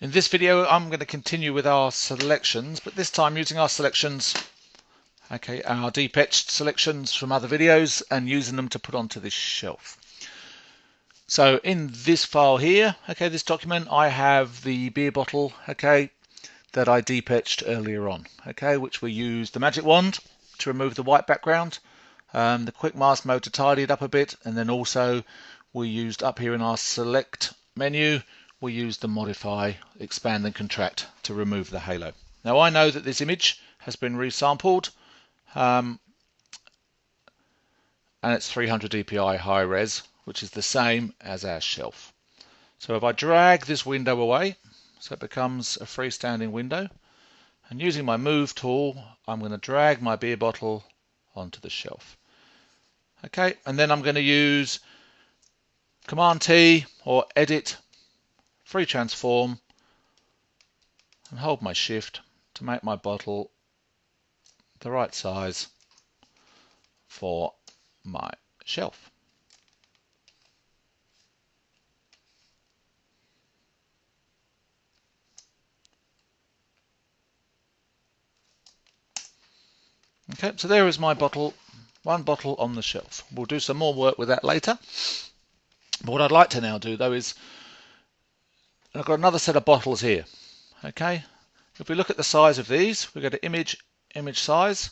In this video I'm going to continue with our selections, but this time using our selections, our deep etched selections from other videos and using them to put onto this shelf. So in this file here, this document, I have the beer bottle, that I deep etched earlier on, which we used the magic wand to remove the white background, the quick mask mode to tidy it up a bit, and then also we used up here in our select menu, we used the modify, expand and contract to remove the halo. Now I know that this image has been resampled and it's 300 dpi high res, which is the same as our shelf. So if I drag this window away, so it becomes a freestanding window, and using my move tool, I'm going to drag my beer bottle onto the shelf. And then I'm going to use Command T or Edit, Free Transform, and hold my Shift to make my bottle the right size for my shelf. Okay, so there is my bottle, one bottle on the shelf. We'll do some more work with that later. But what I'd like to now do though is, I've got another set of bottles here. If we look at the size of these, we go to image size.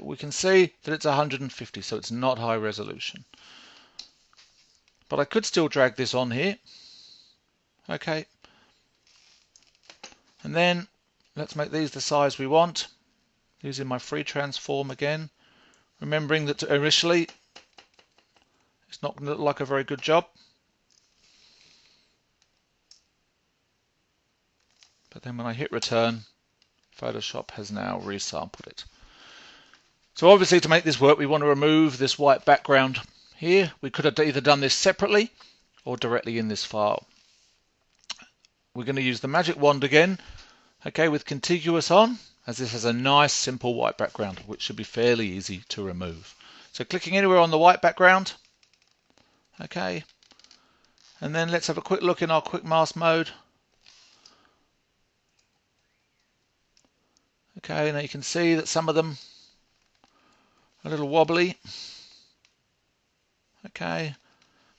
We can see that it's 150, so it's not high resolution. But I could still drag this on here. And then let's make these the size we want, using my free transform again, remembering that initially it's not going to look like a very good job. But then when I hit return, Photoshop has now resampled it. So obviously to make this work, we want to remove this white background here. We could have either done this separately or directly in this file. We're going to use the magic wand again, with contiguous on, as this has a nice simple white background, which should be fairly easy to remove. So clicking anywhere on the white background, and then let's have a quick look in our quick mask mode. Now you can see that some of them are a little wobbly. And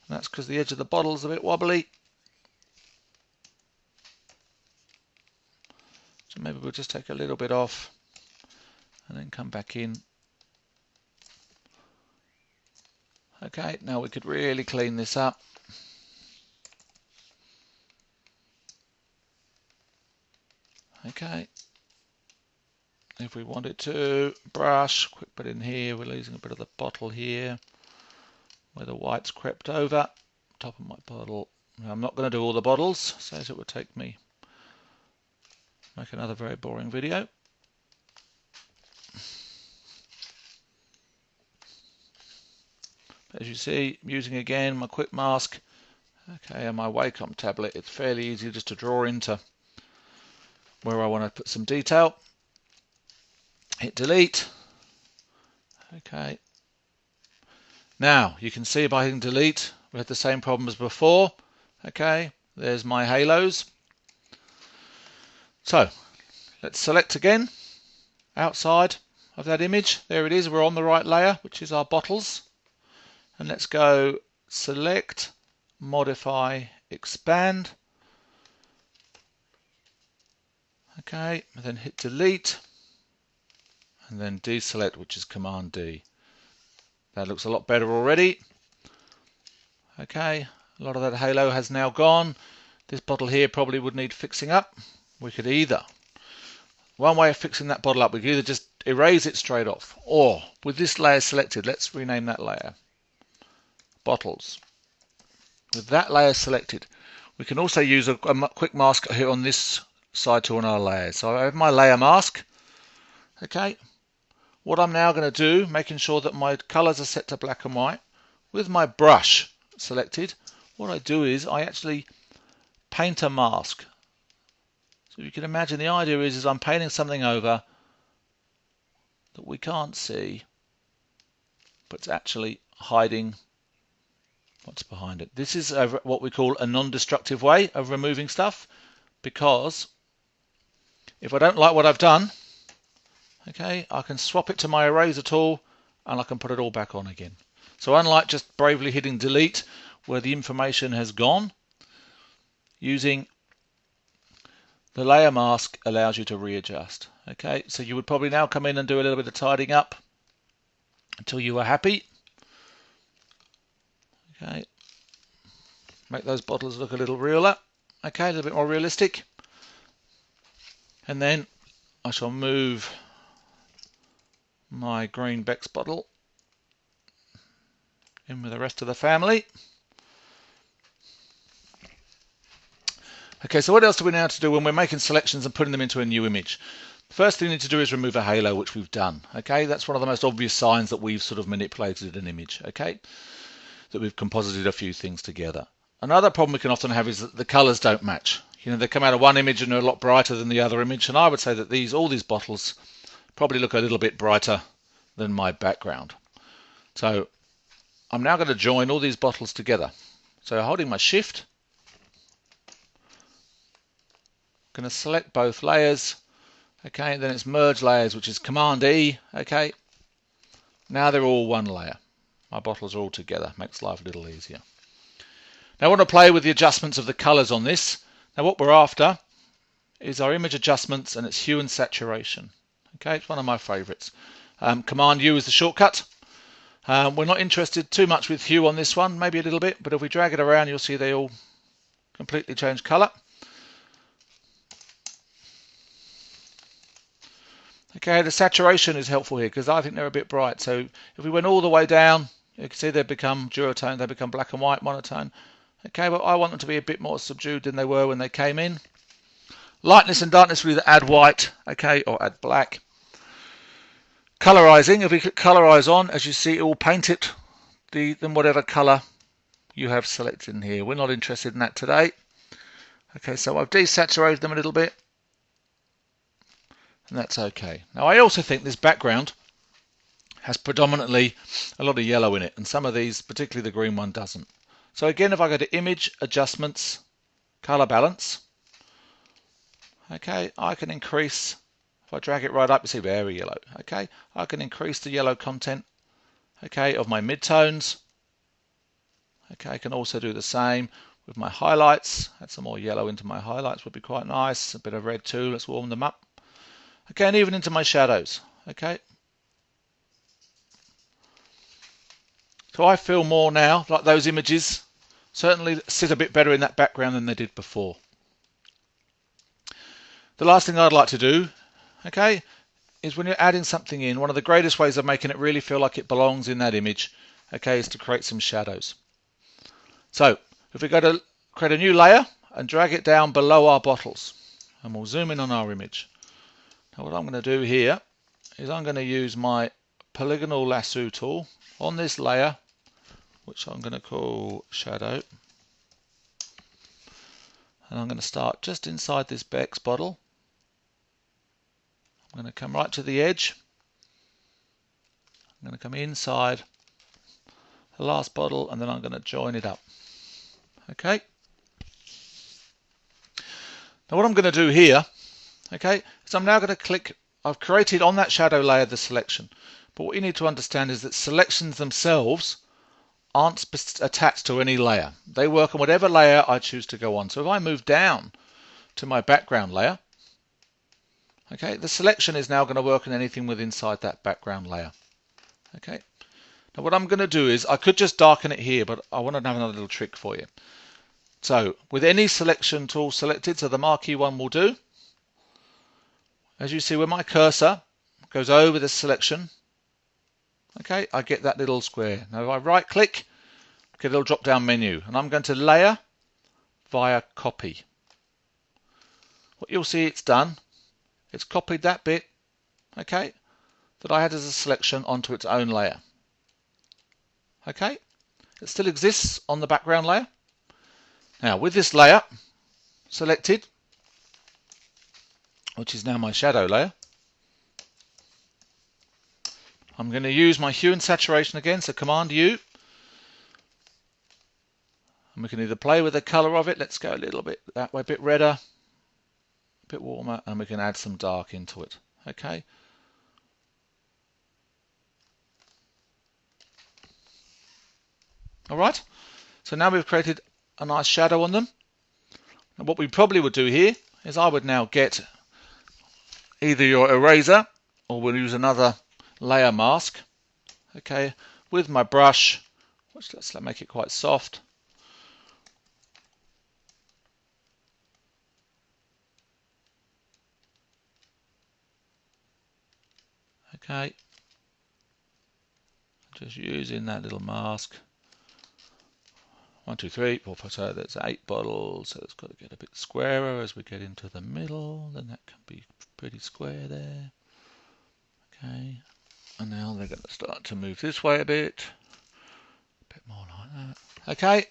that's because the edge of the bottle is a bit wobbly. So maybe we'll just take a little bit off and then come back in. Now we could really clean this up. If we wanted to brush, quick bit in here, we're losing a bit of the bottle here where the white's crept over, top of my bottle. Now, I'm not going to do all the bottles, so it would take me make another very boring video. As you see, I'm using again my quick mask, and my Wacom tablet. It's fairly easy just to draw into where I want to put some detail. Hit delete. Now you can see by hitting delete, we had the same problem as before. There's my halos. So let's select again outside of that image. There it is, we're on the right layer, which is our bottles. And let's go select, modify, expand. And then hit delete. And then deselect, which is Command D. That looks a lot better already. A lot of that halo has now gone. This bottle here probably would need fixing up. We could either, one way of fixing that bottle up, we could either just erase it straight off, or with this layer selected, let's rename that layer bottles. With that layer selected, we can also use a quick mask here on this side tool on our layers. So I have my layer mask. What I'm now going to do, making sure that my colors are set to black and white, with my brush selected, what I do is I actually paint a mask. So you can imagine the idea is I'm painting something over that we can't see, but it's actually hiding what's behind it. This is what we call a non-destructive way of removing stuff. because if I don't like what I've done, okay, I can swap it to my eraser tool and I can put it all back on again. So unlike just bravely hitting delete where the information has gone, using the layer mask allows you to readjust. Okay, so you would probably now come in and do a little bit of tidying up until you are happy. Okay, make those bottles look a little realer. Okay, a little bit more realistic. And then I shall move my green Beck's bottle in with the rest of the family. Okay, so what else do we now have to do when we're making selections and putting them into a new image? The first thing we need to do is remove a halo, which we've done. Okay, that's one of the most obvious signs that we've sort of manipulated an image. Okay, that we've composited a few things together. Another problem we can often have is that the colors don't match. You know, they come out of one image and they're a lot brighter than the other image, and I would say that all these bottles probably look a little bit brighter than my background. So I'm now going to join all these bottles together. So holding my shift, I'm going to select both layers. Okay, then it's merge layers, which is Command E. Okay, now they're all one layer. My bottles are all together, makes life a little easier. Now I want to play with the adjustments of the colors on this. Now what we're after is our image adjustments, and it's hue and saturation. Okay, it's one of my favorites. Command U is the shortcut. We're not interested too much with hue on this one, maybe a little bit, but if we drag it around, you'll see they all completely change color. Okay, the saturation is helpful here because I think they're a bit bright. So if we went all the way down, you can see they become duotone, they become black and white, monotone. Okay, but I want them to be a bit more subdued than they were when they came in. Lightness and darkness, we either add white, okay, or add black. Colorizing, if we click colorize on, as you see, it will paint it then whatever color you have selected in here. We're not interested in that today. Okay, so I've desaturated them a little bit. And that's okay. Now I also think this background has predominantly a lot of yellow in it, and some of these, particularly the green one, doesn't. So again, if I go to Image, Adjustments, Color Balance, okay, I can increase, if I drag it right up, you see very yellow. Okay, I can increase the yellow content, okay, of my midtones. Okay, I can also do the same with my highlights. Add some more yellow into my highlights would be quite nice. A bit of red too, let's warm them up. Okay, and even into my shadows. Okay. So I feel more now like those images certainly sit a bit better in that background than they did before. The last thing I'd like to do, okay, is when you're adding something in, one of the greatest ways of making it really feel like it belongs in that image, okay, is to create some shadows. So if we go to create a new layer and drag it down below our bottles, and we'll zoom in on our image. Now what I'm going to do here is I'm going to use my polygonal lasso tool on this layer, which I'm going to call shadow, and I'm going to start just inside this Beck's bottle. I'm going to come right to the edge. I'm going to come inside the last bottle, and then I'm going to join it up. Okay. Now what I'm going to do here, okay, so I'm now going to click, I've created on that shadow layer the selection. But what you need to understand is that selections themselves aren't attached to any layer. They work on whatever layer I choose to go on. So if I move down to my background layer, okay, the selection is now going to work on anything within inside that background layer. Okay. Now what I'm going to do is, I could just darken it here, but I want to have another little trick for you. So with any selection tool selected, so the marquee one will do, as you see when my cursor goes over the selection, okay, I get that little square. Now if I right click, I get a little drop down menu, and I'm going to layer via copy. What you'll see it's done, it's copied that bit, okay, that I had as a selection onto its own layer. Okay, it still exists on the background layer. Now with this layer selected, which is now my shadow layer, I'm going to use my hue and saturation again, so Command U, and we can either play with the color of it. Let's go a little bit that way, a bit redder, bit warmer, and we can add some dark into it. Okay. All right. So now we've created a nice shadow on them. And what we probably would do here is I would now get either your eraser, or we'll use another layer mask. Okay, with my brush, which let's make it quite soft. Okay, just using that little mask. 1, 2, 3, 4, 5, so there's 8 bottles, so it's got to get a bit squarer as we get into the middle, then that can be pretty square there. Okay, and now they're going to start to move this way a bit more like that. Okay,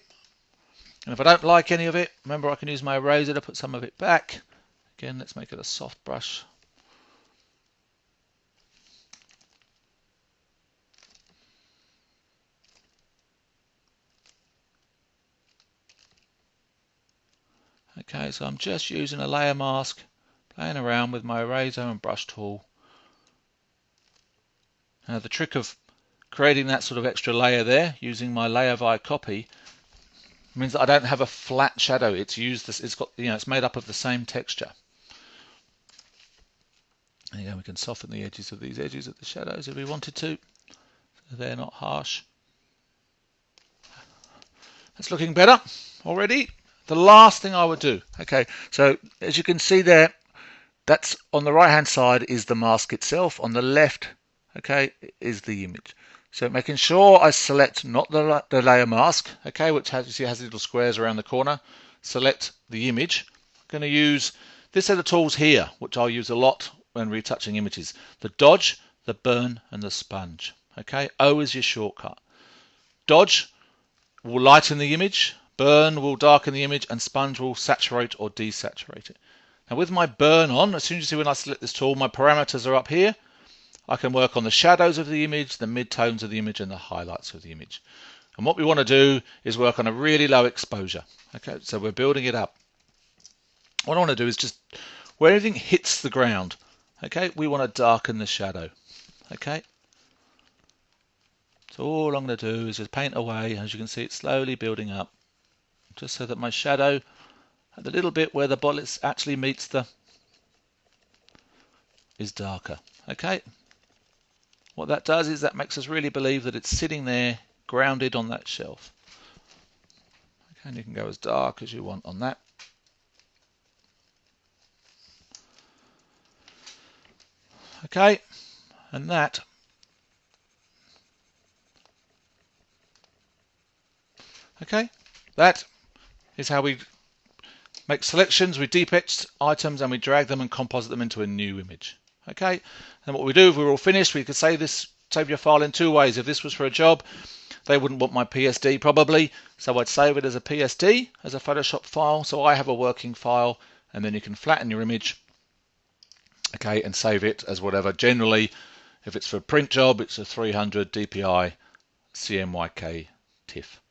and if I don't like any of it, remember I can use my eraser to put some of it back. Again, let's make it a soft brush. Okay, so I'm just using a layer mask, playing around with my eraser and brush tool. Now the trick of creating that sort of extra layer there, using my layer via copy, means that I don't have a flat shadow. It's got, it's made up of the same texture. And again, we can soften the edges of these edges of the shadows if we wanted to, so they're not harsh. That's looking better already. The last thing I would do, okay, so as you can see there, that's on the right hand side is the mask itself, on the left, okay, is the image. So making sure I select not the layer mask, okay, which has, you see, has little squares around the corner. Select the image. I'm going to use this set of tools here, which I'll use a lot when retouching images. The dodge, the burn, and the sponge. Okay, O is your shortcut. Dodge will lighten the image, burn will darken the image, and sponge will saturate or desaturate it. Now with my burn on, as soon as you see when I select this tool, my parameters are up here. I can work on the shadows of the image, the midtones of the image, and the highlights of the image. And what we want to do is work on a really low exposure. Okay, so we're building it up. What I want to do is just where anything hits the ground, okay, we want to darken the shadow. Okay. So all I'm going to do is just paint away. As you can see, it's slowly building up, just so that my shadow at the little bit where the bottle actually meets is darker. Okay. What that does is that makes us really believe that it's sitting there grounded on that shelf. Okay, and you can go as dark as you want on that. Okay, and that is how we make selections. We deep etch items and we drag them and composite them into a new image. Okay, and what we do if we're all finished, we could save your file in 2 ways. If this was for a job, they wouldn't want my PSD probably, so I'd save it as a PSD, as a Photoshop file, so I have a working file, and then you can flatten your image, okay, and save it as whatever. Generally, if it's for a print job, it's a 300 DPI CMYK TIFF.